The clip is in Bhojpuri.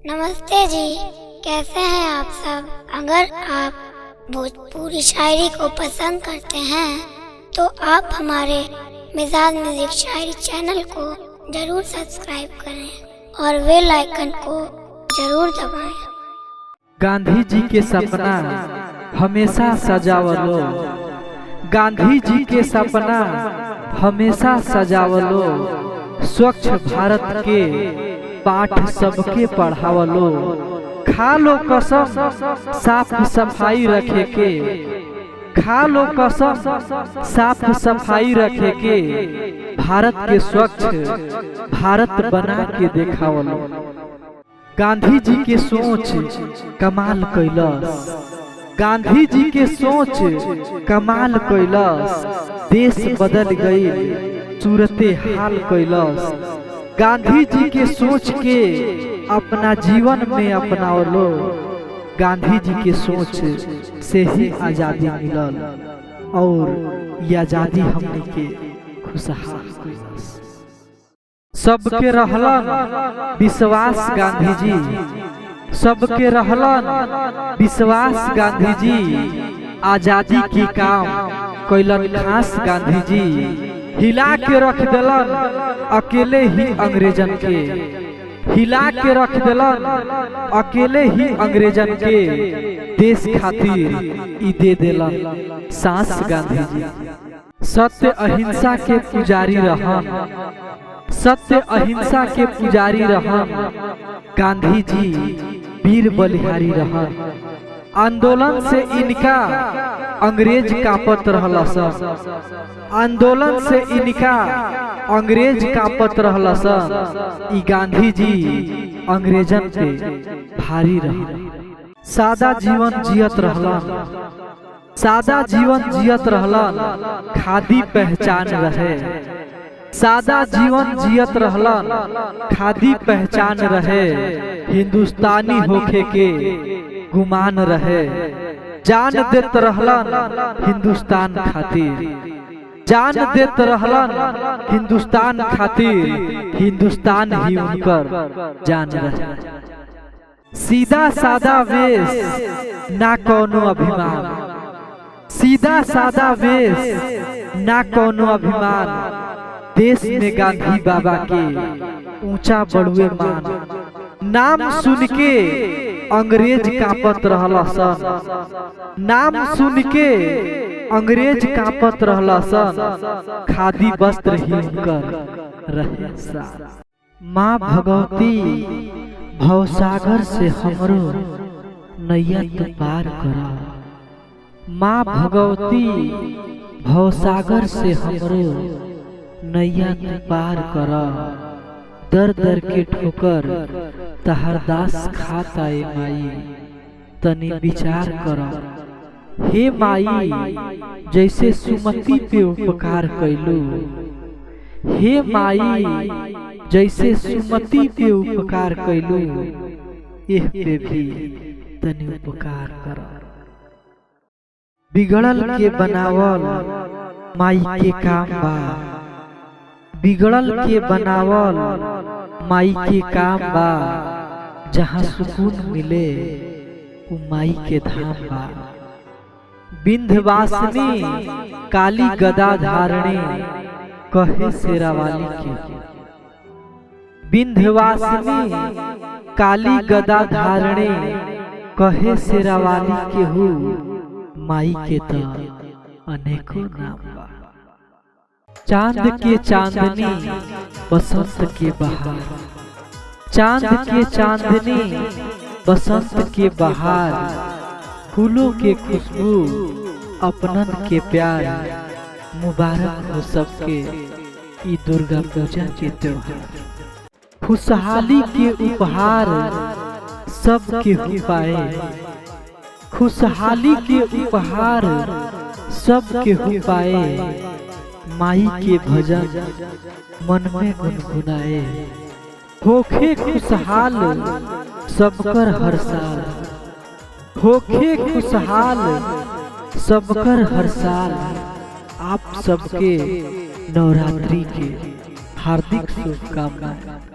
नमस्ते जी, कैसे हैं आप सब। अगर आप भोजपुरी शायरी को पसंद करते हैं तो आप हमारे मिजाज म्यूजिक शायरी चैनल को जरूर सब्सक्राइब करें और बेल आइकन को जरूर दबाएं। गांधी जी के सपना हमेशा सजावलो, गांधी जी के सपना हमेशा सजावलो, स्वच्छ भारत के पाठ सबके पढ़ावलो, खा लो कसम साफ सफाई रखे के, खा लो कसम साफ सफाई रखे के, भारत के स्वच्छ भारत बना के देखावलो। गांधी जी के सोच कमाल कैलस, गांधी जी के सोच कमाल कैलस, देश बदल गई सूरते हाल कैलस। गांधी जी के सोच के अपना जीवन में अपनावलो, गांधी जी के सोच से ही आजादी मिलल और ये आजादी हमने के खुशहाल कैलस। सबके रहलन विश्वास गांधी जी, सबके रहलन विश्वास गांधी जी, आजादी की काम कैलन खास गांधी जी, हिला के रख देलन अकेले ही अंग्रेजन के, हिला के रख देलन अकेले ही अंग्रेजन के, देश खातिर ई दे देलन सांस गांधी जी। सत्य अहिंसा के पुजारी रहन, सत्य अहिंसा के पुजारी रहन, गांधी जी वीर बलिहारी रहन। आंदोलन से इनका अंग्रेज कांपत रहलसन, आंदोलन से इनका अंग्रेज कांपत रहलसन, ई गांधी जी अंग्रेजन पे भारी रहन। सादा जीवन जियत रहलन, सादा जीवन जियत रहलन, खादी पहचान रहे, सादा जीवन जियत रहलन, खादी पहचान रहे, हिंदुस्तानी होखे के गुमान रहे, जान देत रहलन हिंदुस्तान खातिर, जान देत रहलन हिंदुस्तान खातिर, हिंदुस्तान ही उनकर जान रहे। सीधा सादा वेश ना कोनो अभिमान, सीधा सादा वेश ना कोनो अभिमान, देश में गांधी बाबा के ऊंचा बड़ुए मान। नाम सुन के अंग्रेज कांपत रहलसन, नाम सुन के अंग्रेज कांपत रहलसन, खादी वस्त्र ही उनकर रहे सारा। माँ भगवती भवसागर से हमरो नैया तू पार करा, माँ भगवती भवसागर से हमरो नैया तू पार करा। दर दर के ठोकर तहर दास खाता ए माई, तनी विचार कर। हे माई जैसे सुमति पे उपकार कैलू, हे माई जैसे सुमति पे उपकार कैलू, एह पे भी तनी उपकार कर। बिगड़ल के बनावल माई के काम बा, बिगड़ल के बनावल माई के काम बा, जहाँ सुकून मिले वो माई के धाम बा। विंध्यवासिनी काली गदा धारणी कहे शेरावाली के, विंध्यवासिनी काली गदा धारणी कहे शेरावाली के हो, माई के तो अनेकों नाम बा। चांद के चांदनी बसंत के बहार, चांद के चांदनी बसंत के बहार, फूलों के खुशबू अपनन के प्यार, मुबारक हो सबके ई दुर्गा पूजा के त्योहार। खुशहाली के उपहार सबके हो पाए, खुशहाली के उपहार सबके हो पाए, माई के भजन मन में गुनगुनाए, होखे खुशहाल सबकर हर साल, होखे खुशहाल सबकर हर साल। आप सबके नवरात्रि के हार्दिक शुभकामनाएं।